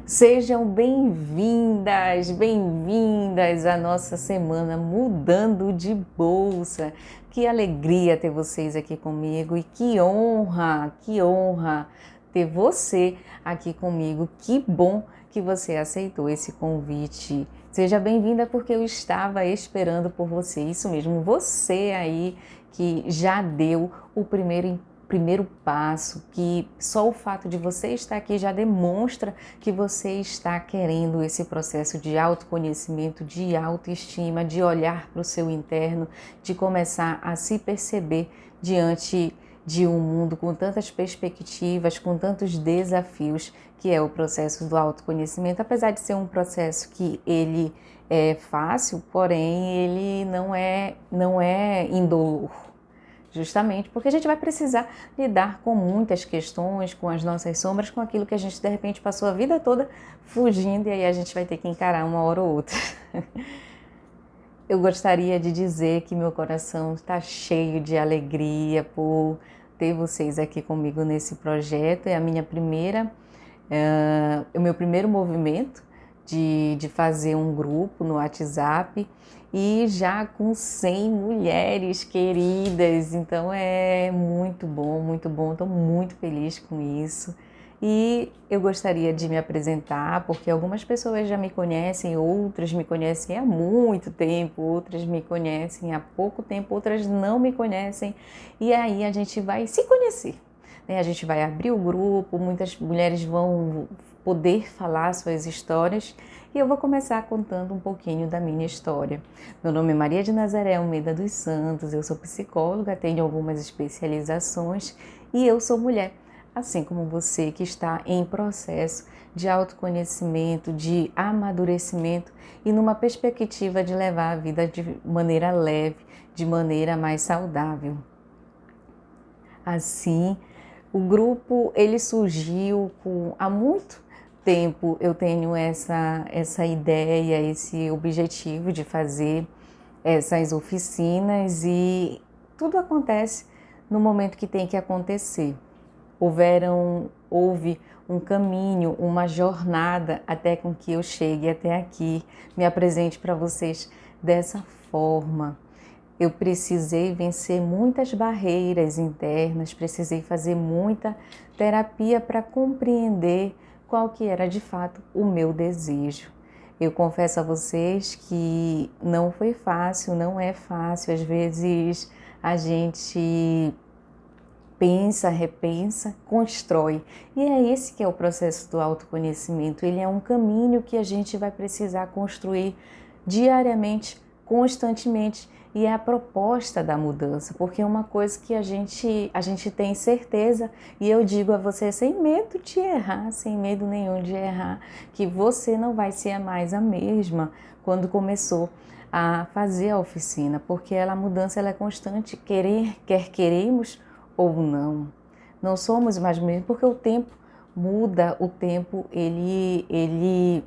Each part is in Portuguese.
Sejam bem-vindas, bem-vindas à nossa semana Mudando de Bolsa. Que alegria ter vocês aqui comigo e que honra ter você aqui comigo. Que bom que você aceitou esse convite. Seja bem-vinda porque eu estava esperando por você. Isso mesmo, você aí que já deu o primeiro passo, que só o fato de você estar aqui já demonstra que você está querendo esse processo de autoconhecimento, de autoestima, de olhar para o seu interno, de começar a se perceber diante de um mundo com tantas perspectivas, com tantos desafios, que é o processo do autoconhecimento, apesar de ser um processo que ele é fácil, porém ele não é indolor. Justamente porque a gente vai precisar lidar com muitas questões, com as nossas sombras, com aquilo que a gente de repente passou a vida toda fugindo e aí a gente vai ter que encarar uma hora ou outra. Eu gostaria de dizer que meu coração está cheio de alegria por ter vocês aqui comigo nesse projeto. É a minha o meu primeiro movimento de fazer um grupo no WhatsApp e já com 100 mulheres queridas, então é muito bom, estou muito feliz com isso. E eu gostaria de me apresentar, porque algumas pessoas já me conhecem, outras me conhecem há muito tempo, outras me conhecem há pouco tempo, outras não me conhecem, e aí a gente vai se conhecer. A gente vai abrir o grupo, muitas mulheres vão poder falar suas histórias e eu vou começar contando um pouquinho da minha história. Meu nome é Maria de Nazaré Almeida dos Santos, eu sou psicóloga, tenho algumas especializações e eu sou mulher, assim como você que está em processo de autoconhecimento, de amadurecimento e numa perspectiva de levar a vida de maneira leve, de maneira mais saudável. Assim, o grupo ele surgiu há muito tempo. Eu tenho essa ideia, esse objetivo de fazer essas oficinas e tudo acontece no momento que tem que acontecer. Houve um caminho, uma jornada até com que eu chegue até aqui, me apresente para vocês dessa forma. Eu precisei vencer muitas barreiras internas, precisei fazer muita terapia para compreender qual que era de fato o meu desejo. Eu confesso a vocês que não foi fácil, não é fácil. Às vezes a gente pensa, repensa, constrói. E é esse que é o processo do autoconhecimento. Ele é um caminho que a gente vai precisar construir diariamente, constantemente. E é a proposta da mudança, porque é uma coisa que a gente tem certeza, e eu digo a você sem medo de errar, sem medo nenhum de errar, que você não vai ser mais a mesma quando começou a fazer a oficina, porque a mudança ela é constante, quer queremos ou não. Não somos mais o mesmo, porque o tempo muda, o tempo ele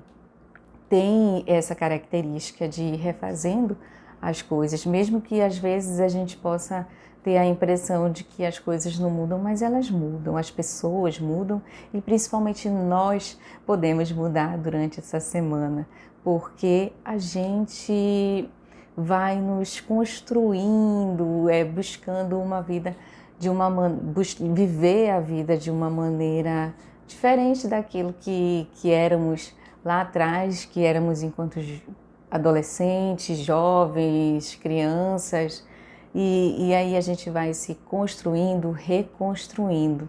tem essa característica de ir refazendo as coisas, mesmo que às vezes a gente possa ter a impressão de que as coisas não mudam, mas elas mudam, as pessoas mudam e principalmente nós podemos mudar durante essa semana, porque a gente vai nos construindo, buscando uma vida viver a vida de uma maneira diferente daquilo que éramos lá atrás, que éramos enquanto adolescentes, jovens, crianças, e aí a gente vai se construindo, reconstruindo.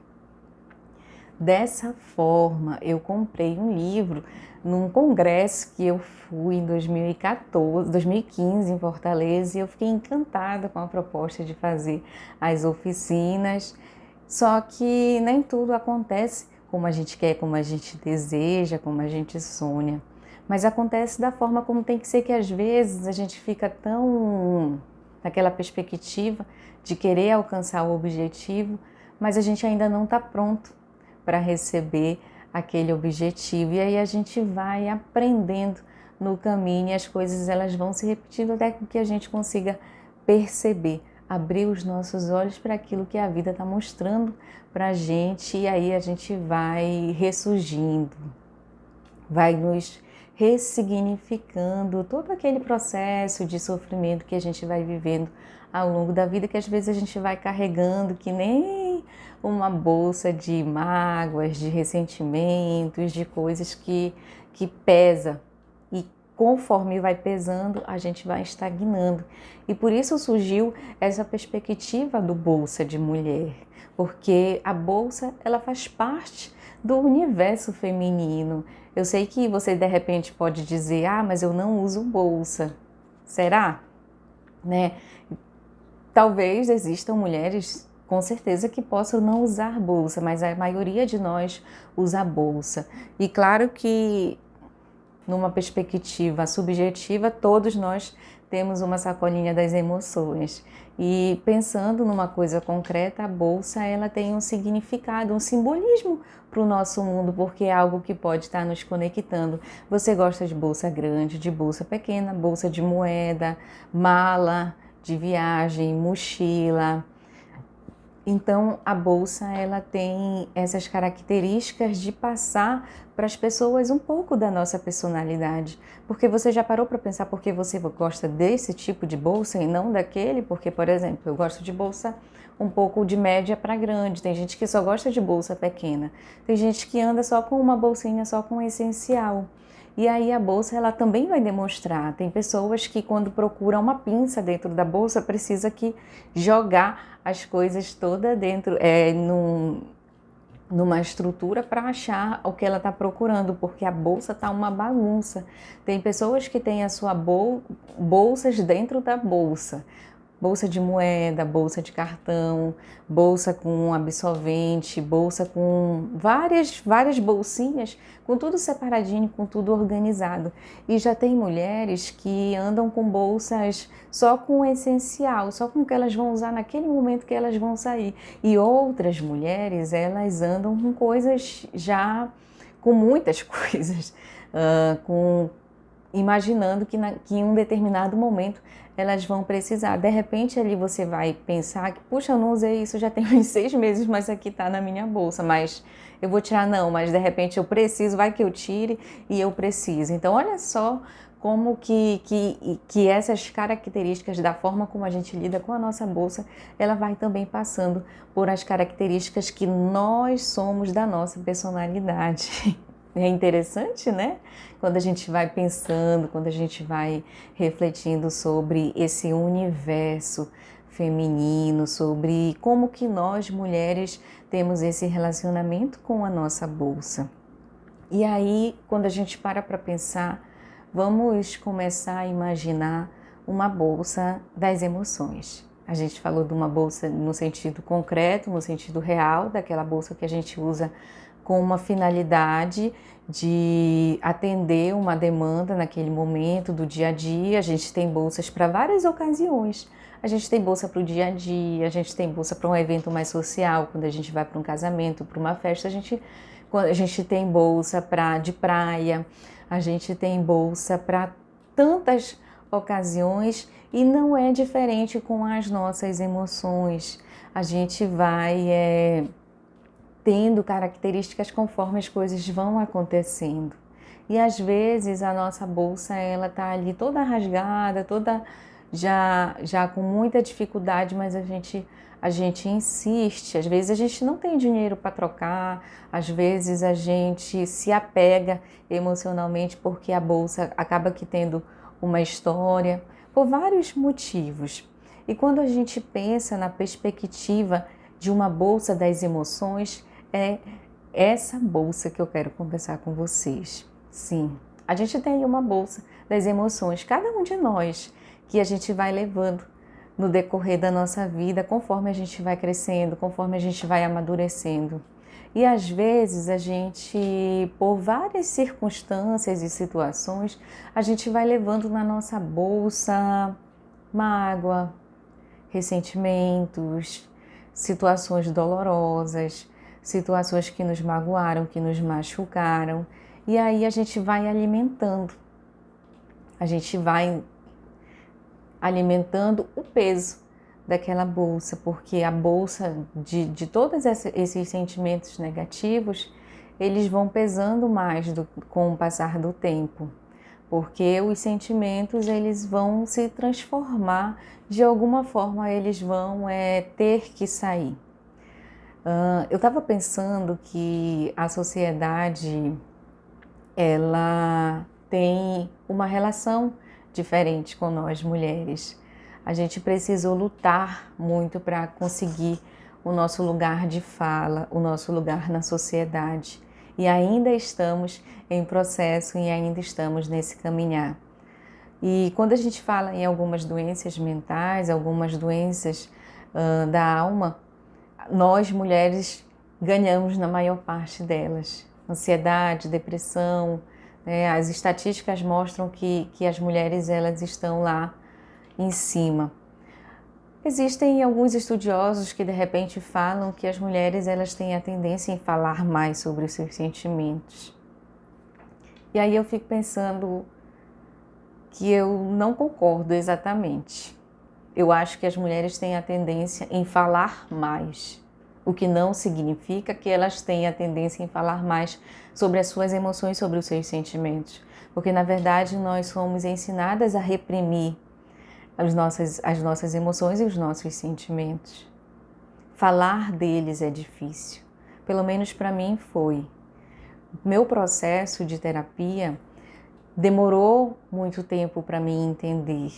Dessa forma, eu comprei um livro num congresso que eu fui em 2015 em Fortaleza, e eu fiquei encantada com a proposta de fazer as oficinas, só que nem tudo acontece como a gente quer, como a gente deseja, como a gente sonha. Mas acontece da forma como tem que ser, que às vezes a gente fica tão naquela perspectiva de querer alcançar o objetivo, mas a gente ainda não está pronto para receber aquele objetivo. E aí a gente vai aprendendo no caminho e as coisas elas vão se repetindo até que a gente consiga perceber, abrir os nossos olhos para aquilo que a vida está mostrando para a gente, e aí a gente vai ressurgindo. vai nos ressignificando todo aquele processo de sofrimento que a gente vai vivendo ao longo da vida, que às vezes a gente vai carregando que nem uma bolsa de mágoas, de ressentimentos, de coisas que pesa. E conforme vai pesando, a gente vai estagnando. E por isso surgiu essa perspectiva do Bolsa de Mulher, porque a bolsa, ela faz parte do universo feminino. Eu sei que você de repente pode dizer, mas eu não uso bolsa. Será? Né? Talvez existam mulheres, com certeza, que possam não usar bolsa, mas a maioria de nós usa bolsa. E claro que, numa perspectiva subjetiva, todos nós temos uma sacolinha das emoções. E pensando numa coisa concreta, a bolsa ela tem um significado, um simbolismo para o nosso mundo, porque é algo que pode estar nos conectando. Você gosta de bolsa grande, de bolsa pequena, bolsa de moeda, mala de viagem, mochila. Então, a bolsa ela tem essas características de passar para as pessoas um pouco da nossa personalidade. Porque você já parou para pensar por que você gosta desse tipo de bolsa e não daquele? Porque, por exemplo, eu gosto de bolsa um pouco de média para grande. Tem gente que só gosta de bolsa pequena. Tem gente que anda só com uma bolsinha, só com essencial. E aí a bolsa ela também vai demonstrar. Tem pessoas que quando procuram uma pinça dentro da bolsa precisa que jogar as coisas todas dentro, numa estrutura para achar o que ela está procurando, porque a bolsa está uma bagunça. Tem pessoas que têm a sua bolsas dentro da bolsa. Bolsa de moeda, bolsa de cartão, bolsa com absorvente, bolsa com várias bolsinhas, com tudo separadinho, com tudo organizado. E já tem mulheres que andam com bolsas só com o essencial, só com o que elas vão usar naquele momento que elas vão sair. E outras mulheres, elas andam com coisas já, com muitas coisas, imaginando que em um determinado momento elas vão precisar. De repente ali você vai pensar que, puxa, eu não usei isso, já tem uns 6 meses, mas aqui está na minha bolsa, mas eu vou tirar não, mas de repente eu preciso, vai que eu tire e eu preciso. Então olha só como que essas características da forma como a gente lida com a nossa bolsa, ela vai também passando por as características que nós somos da nossa personalidade. É interessante, né? Quando a gente vai pensando, quando a gente vai refletindo sobre esse universo feminino, sobre como que nós mulheres temos esse relacionamento com a nossa bolsa. E aí, quando a gente para pensar, vamos começar a imaginar uma bolsa das emoções. A gente falou de uma bolsa no sentido concreto, no sentido real, daquela bolsa que a gente usa com uma finalidade de atender uma demanda naquele momento do dia a dia. A gente tem bolsas para várias ocasiões. A gente tem bolsa para o dia a dia, a gente tem bolsa para um evento mais social, quando a gente vai para um casamento, para uma festa, a gente tem bolsa de praia, a gente tem bolsa para tantas ocasiões e não é diferente com as nossas emoções. A gente vai tendo características conforme as coisas vão acontecendo. E às vezes a nossa bolsa ela tá ali toda rasgada, toda já com muita dificuldade, mas a gente insiste. Às vezes a gente não tem dinheiro para trocar, às vezes a gente se apega emocionalmente porque a bolsa acaba que tendo uma história, por vários motivos. E quando a gente pensa na perspectiva de uma bolsa das emoções, é essa bolsa que eu quero conversar com vocês. Sim, a gente tem uma bolsa das emoções, cada um de nós, que a gente vai levando no decorrer da nossa vida, conforme a gente vai crescendo, conforme a gente vai amadurecendo. E às vezes a gente, por várias circunstâncias e situações, a gente vai levando na nossa bolsa mágoa, ressentimentos, situações dolorosas, situações que nos magoaram, que nos machucaram. E aí a gente vai alimentando. A gente vai alimentando o peso daquela bolsa, porque a bolsa de todos esses sentimentos negativos, eles vão pesando mais com o passar do tempo, porque os sentimentos eles vão se transformar, de alguma forma eles vão ter que sair. Eu estava pensando que a sociedade ela tem uma relação diferente com nós mulheres. A gente precisou lutar muito para conseguir o nosso lugar de fala, o nosso lugar na sociedade. E ainda estamos em processo e ainda estamos nesse caminhar. E quando a gente fala em algumas doenças mentais, algumas doenças da alma, nós mulheres ganhamos na maior parte delas. Ansiedade, depressão, né? As estatísticas mostram que as mulheres elas estão lá em cima. Existem alguns estudiosos que de repente falam que as mulheres elas têm a tendência em falar mais sobre os seus sentimentos. E aí eu fico pensando que eu não concordo exatamente. Eu acho que as mulheres têm a tendência em falar mais, o que não significa que elas têm a tendência em falar mais sobre as suas emoções, sobre os seus sentimentos. Porque, na verdade, nós somos ensinadas a reprimir as nossas emoções e os nossos sentimentos. Falar deles é difícil. Pelo menos para mim foi. Meu processo de terapia demorou muito tempo para mim entender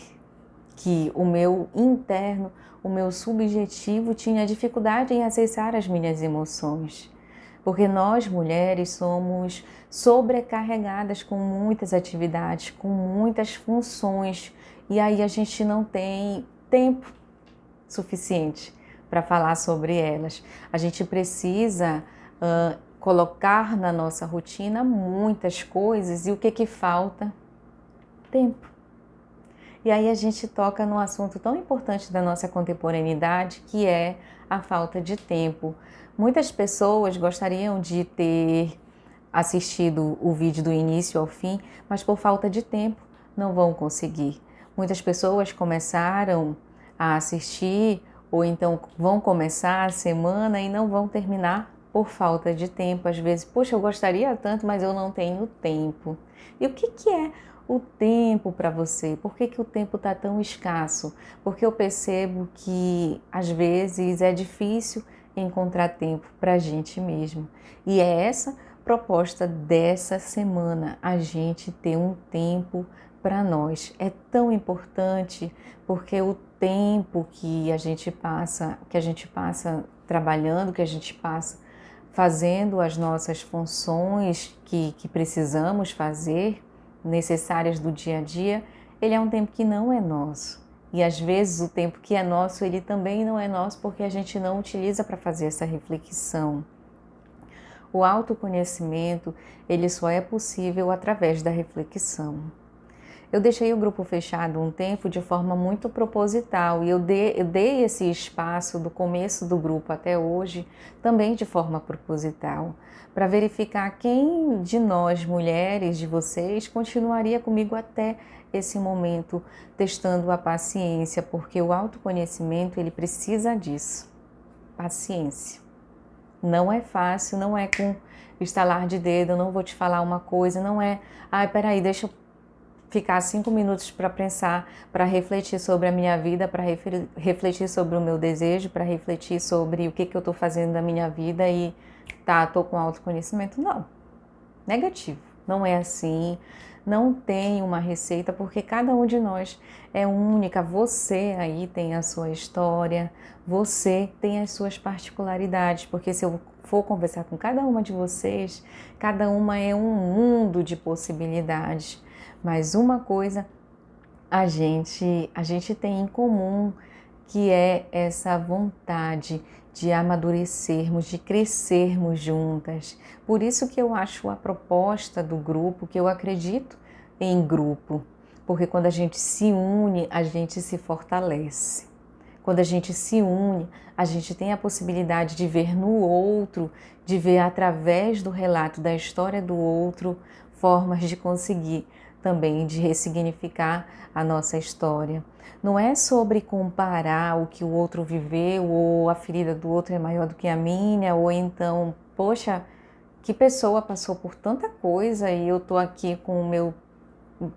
que o meu interno, o meu subjetivo tinha dificuldade em acessar as minhas emoções. Porque nós mulheres somos sobrecarregadas com muitas atividades, com muitas funções, e aí a gente não tem tempo suficiente para falar sobre elas. A gente precisa colocar na nossa rotina muitas coisas, e o que falta? Tempo. E aí a gente toca num assunto tão importante da nossa contemporaneidade, que é a falta de tempo. Muitas pessoas gostariam de ter assistido o vídeo do início ao fim, mas por falta de tempo não vão conseguir. Muitas pessoas começaram a assistir ou então vão começar a semana e não vão terminar por falta de tempo. Às vezes, poxa, eu gostaria tanto, mas eu não tenho tempo. E o que é o tempo para você? Por que o tempo está tão escasso? Porque eu percebo que às vezes é difícil encontrar tempo para a gente mesmo. E é essa proposta dessa semana, a gente ter um tempo para nós. É tão importante porque o tempo que a gente passa trabalhando, que a gente passa fazendo as nossas funções que precisamos fazer, necessárias do dia a dia, ele é um tempo que não é nosso. E às vezes o tempo que é nosso, ele também não é nosso porque a gente não utiliza para fazer essa reflexão. O autoconhecimento, ele só é possível através da reflexão. Eu deixei o grupo fechado um tempo de forma muito proposital e eu dei esse espaço do começo do grupo até hoje também de forma proposital, para verificar quem de nós, mulheres, de vocês, continuaria comigo até esse momento, testando a paciência, porque o autoconhecimento ele precisa disso, paciência. Não é fácil, não é com estalar de dedo, eu não vou te falar uma coisa, não é, peraí, deixa eu ficar 5 minutos para pensar, para refletir sobre a minha vida, para refletir sobre o meu desejo, para refletir sobre o que eu estou fazendo da minha vida e estou com autoconhecimento. Não, negativo, não é assim, não tem uma receita, porque cada um de nós é única, você aí tem a sua história, você tem as suas particularidades, porque se eu for conversar com cada uma de vocês, cada uma é um mundo de possibilidades. Mas uma coisa a gente tem em comum, que é essa vontade de amadurecermos, de crescermos juntas. Por isso que eu acho a proposta do grupo, que eu acredito em grupo, porque quando a gente se une, a gente se fortalece. Quando a gente se une, a gente tem a possibilidade de ver no outro, de ver através do relato da história do outro, formas de conseguir também de ressignificar a nossa história. Não é sobre comparar o que o outro viveu, ou a ferida do outro é maior do que a minha, ou então, poxa, que pessoa passou por tanta coisa e eu tô aqui com o meu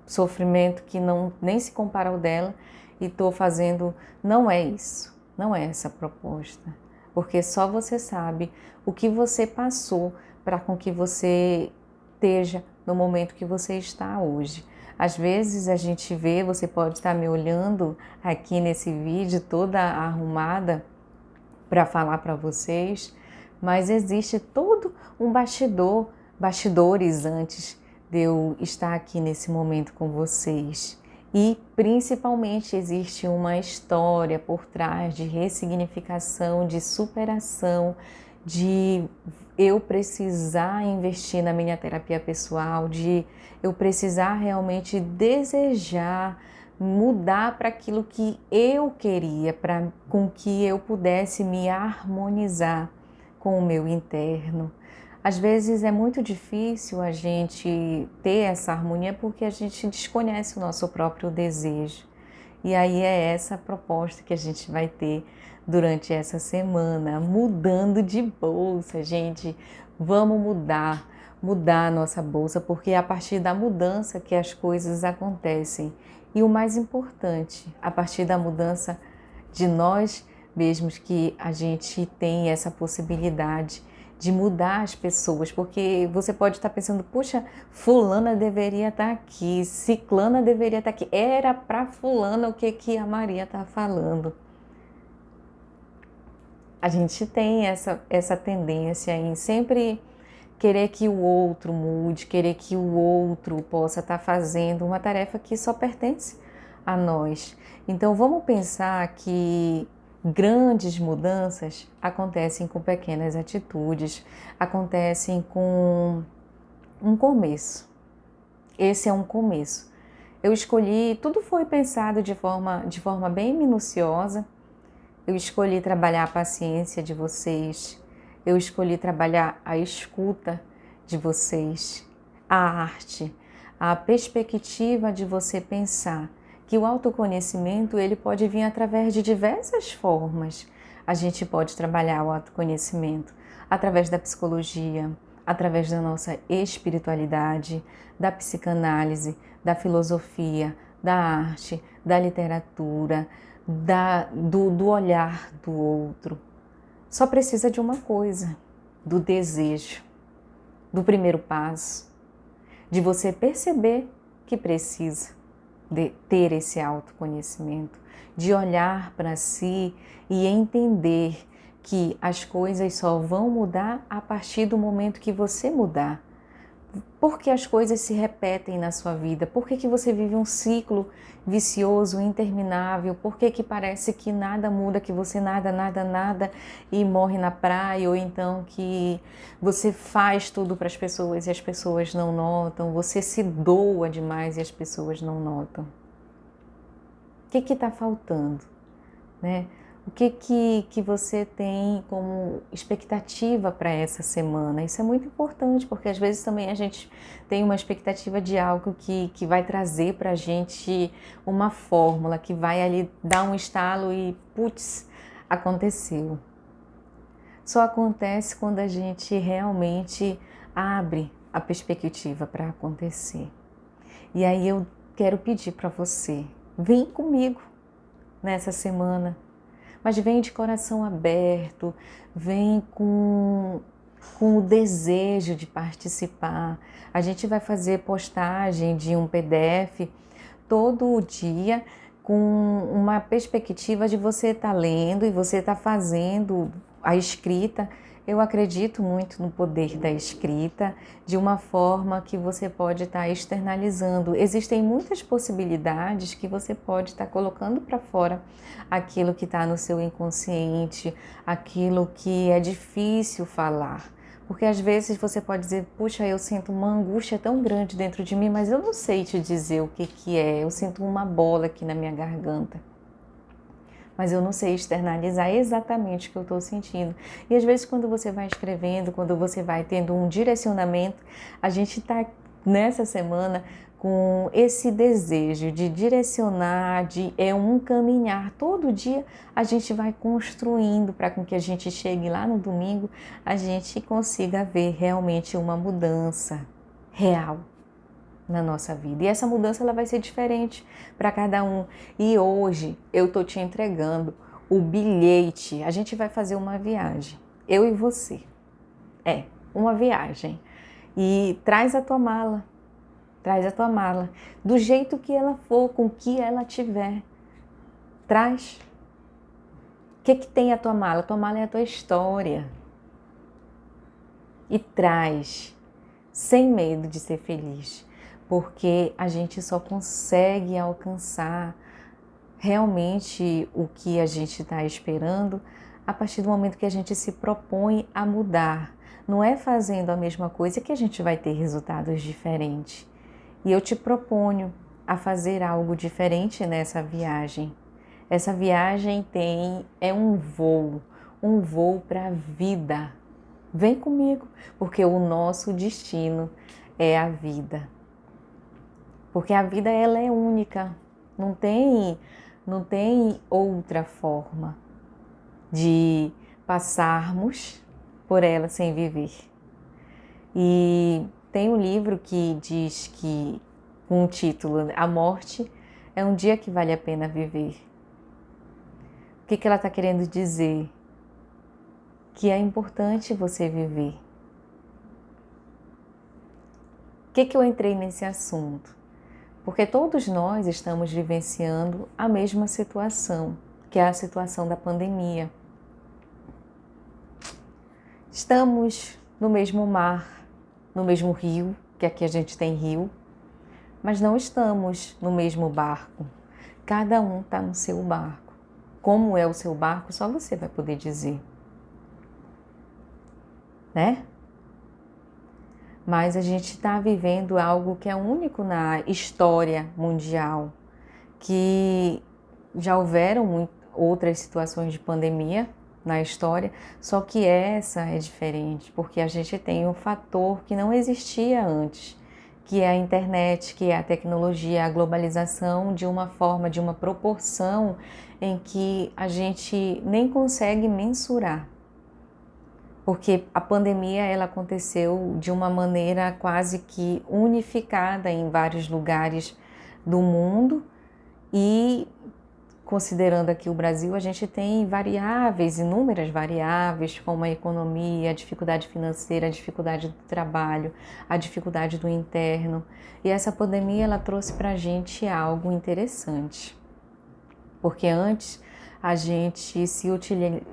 sofrimento que não nem se compara ao dela e tô fazendo. Não é isso, não é essa a proposta, porque só você sabe o que você passou para com que você esteja no momento que você está hoje. Às vezes a gente vê, você pode estar me olhando aqui nesse vídeo toda arrumada para falar para vocês, mas existe todo um bastidores antes de eu estar aqui nesse momento com vocês. E principalmente existe uma história por trás de ressignificação, de superação, de eu precisar investir na minha terapia pessoal, de eu precisar realmente desejar mudar para aquilo que eu queria, para com que eu pudesse me harmonizar com o meu interno. Às vezes é muito difícil a gente ter essa harmonia porque a gente desconhece o nosso próprio desejo. E aí é essa a proposta que a gente vai ter durante essa semana, mudando de bolsa, gente. Vamos mudar a nossa bolsa, porque é a partir da mudança que as coisas acontecem. E o mais importante, a partir da mudança de nós mesmos, que a gente tem essa possibilidade de mudar as pessoas, porque você pode estar pensando, puxa, fulana deveria estar aqui, ciclana deveria estar aqui, era para fulana o que a Maria está falando. A gente tem essa tendência em sempre querer que o outro mude, querer que o outro possa estar fazendo uma tarefa que só pertence a nós. Então vamos pensar que grandes mudanças acontecem com pequenas atitudes, acontecem com um começo. Esse é um começo. Eu escolhi, tudo foi pensado de forma bem minuciosa. Eu escolhi trabalhar a paciência de vocês. Eu escolhi trabalhar a escuta de vocês, a arte, a perspectiva de você pensar que o autoconhecimento ele pode vir através de diversas formas. A gente pode trabalhar o autoconhecimento através da psicologia, através da nossa espiritualidade, da psicanálise, da filosofia, da arte, da literatura, do olhar do outro. Só precisa de uma coisa, do desejo, do primeiro passo, de você perceber que precisa de ter esse autoconhecimento, de olhar para si e entender que as coisas só vão mudar a partir do momento que você mudar. Por que as coisas se repetem na sua vida? Por que você vive um ciclo vicioso, interminável? Por que parece que nada muda, que você nada e morre na praia? Ou então que você faz tudo para as pessoas e as pessoas não notam? Você se doa demais e as pessoas não notam? O que está faltando, né? O que você tem como expectativa para essa semana? Isso é muito importante, porque às vezes também a gente tem uma expectativa de algo que vai trazer para a gente uma fórmula, que vai ali dar um estalo e, putz, aconteceu. Só acontece quando a gente realmente abre a perspectiva para acontecer. E aí eu quero pedir para você, vem comigo nessa semana. Mas vem de coração aberto, vem com o desejo de participar. A gente vai fazer postagem de um PDF todo dia com uma perspectiva de você estar lendo e você estar fazendo a escrita. Eu acredito muito no poder da escrita, de uma forma que você pode estar externalizando. Existem muitas possibilidades que você pode estar colocando para fora aquilo que está no seu inconsciente, aquilo que é difícil falar. Porque às vezes você pode dizer, puxa, eu sinto uma angústia tão grande dentro de mim, mas eu não sei te dizer o que é. Eu sinto uma bola aqui na minha garganta. Mas eu não sei externalizar exatamente o que eu estou sentindo. E às vezes quando você vai escrevendo, quando você vai tendo um direcionamento, a gente está nessa semana com esse desejo de direcionar, um caminhar. Todo dia a gente vai construindo para que a gente chegue lá no domingo, a gente consiga ver realmente uma mudança real na nossa vida. E essa mudança ela vai ser diferente para cada um. E hoje eu tô te entregando o bilhete. A gente vai fazer uma viagem, eu e você. Uma viagem. E traz a tua mala. Traz a tua mala. Do jeito que ela for, com o que ela tiver. Traz. O que tem a tua mala? A tua mala é a tua história. E traz, sem medo de ser feliz. Porque a gente só consegue alcançar realmente o que a gente está esperando a partir do momento que a gente se propõe a mudar. Não é fazendo a mesma coisa que a gente vai ter resultados diferentes. E eu te proponho a fazer algo diferente nessa viagem. Essa viagem é um voo para a vida. Vem comigo, porque o nosso destino é a vida. Porque a vida ela é única, não tem outra forma de passarmos por ela sem viver. E tem um livro que diz que, com o título A Morte é um dia que vale a pena viver. O que ela está querendo dizer? Que é importante você viver. Por que eu entrei nesse assunto? Porque todos nós estamos vivenciando a mesma situação, que é a situação da pandemia. Estamos no mesmo mar, no mesmo rio, que aqui a gente tem rio, mas não estamos no mesmo barco. Cada um está no seu barco. Como é o seu barco, só você vai poder dizer. Né? Mas a gente está vivendo algo que é único na história mundial, que já houveram outras situações de pandemia na história, só que essa é diferente, porque a gente tem um fator que não existia antes, que é a internet, que é a tecnologia, a globalização de uma forma, de uma proporção em que a gente nem consegue mensurar. Porque a pandemia ela aconteceu de uma maneira quase que unificada em vários lugares do mundo e, considerando aqui o Brasil, a gente tem variáveis, inúmeras variáveis, como a economia, a dificuldade financeira, a dificuldade do trabalho, a dificuldade do interno. E essa pandemia ela trouxe para a gente algo interessante, porque antes a gente se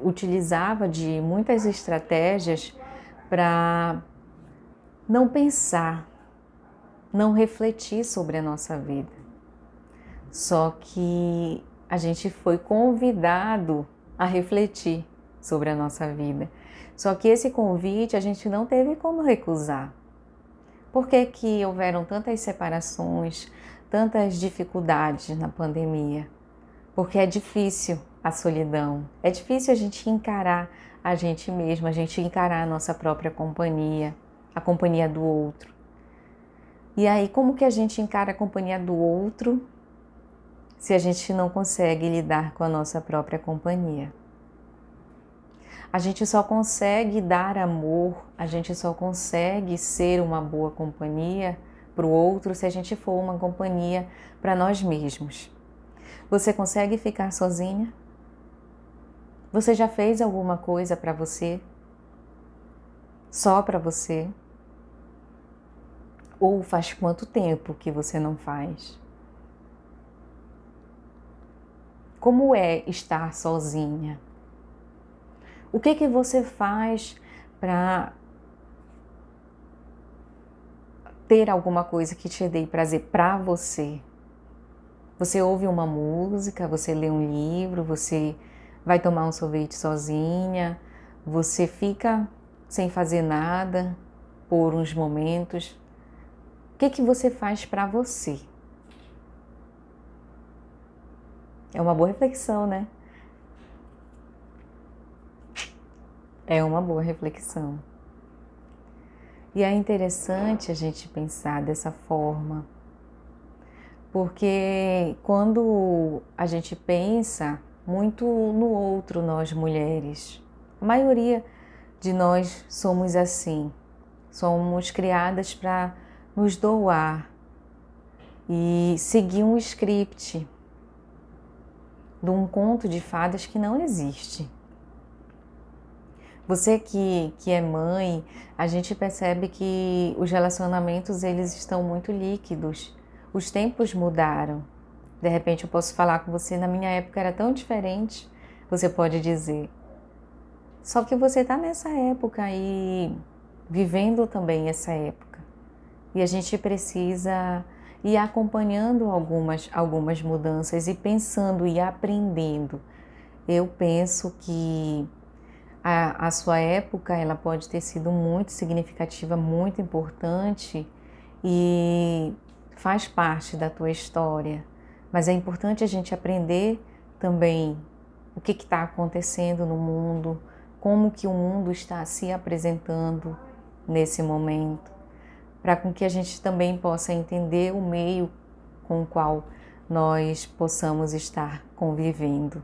utilizava de muitas estratégias para não pensar, não refletir sobre a nossa vida. Só que a gente foi convidado a refletir sobre a nossa vida. Só que esse convite a gente não teve como recusar. Por que que houveram tantas separações, tantas dificuldades na pandemia? Porque é difícil a solidão, é difícil a gente encarar a gente mesma, a gente encarar a nossa própria companhia, a companhia do outro. E aí, como que a gente encara a companhia do outro se a gente não consegue lidar com a nossa própria companhia? A gente só consegue dar amor, a gente só consegue ser uma boa companhia para o outro se a gente for uma companhia para nós mesmos. Você consegue ficar sozinha? Você já fez alguma coisa para você? Só para você? Ou faz quanto tempo que você não faz? Como é estar sozinha? O que você faz para ter alguma coisa que te dê prazer para você? Você ouve uma música, você lê um livro, você vai tomar um sorvete sozinha, você fica sem fazer nada por uns momentos. O que você faz para você? É uma boa reflexão, né? É uma boa reflexão. E é interessante a gente pensar dessa forma, porque quando a gente pensa muito no outro, nós mulheres, a maioria de nós somos assim, somos criadas para nos doar e seguir um script de um conto de fadas que não existe. Você que é mãe, a gente percebe que os relacionamentos eles estão muito líquidos. Os tempos mudaram. De repente eu posso falar com você, na minha época era tão diferente, você pode dizer. Só que você está nessa época e vivendo também essa época. E a gente precisa ir acompanhando algumas mudanças e pensando e aprendendo. Eu penso que a sua época ela pode ter sido muito significativa, muito importante e faz parte da tua história. Mas é importante a gente aprender também o que está acontecendo no mundo, como que o mundo está se apresentando nesse momento, para com que a gente também possa entender o meio com o qual nós possamos estar convivendo.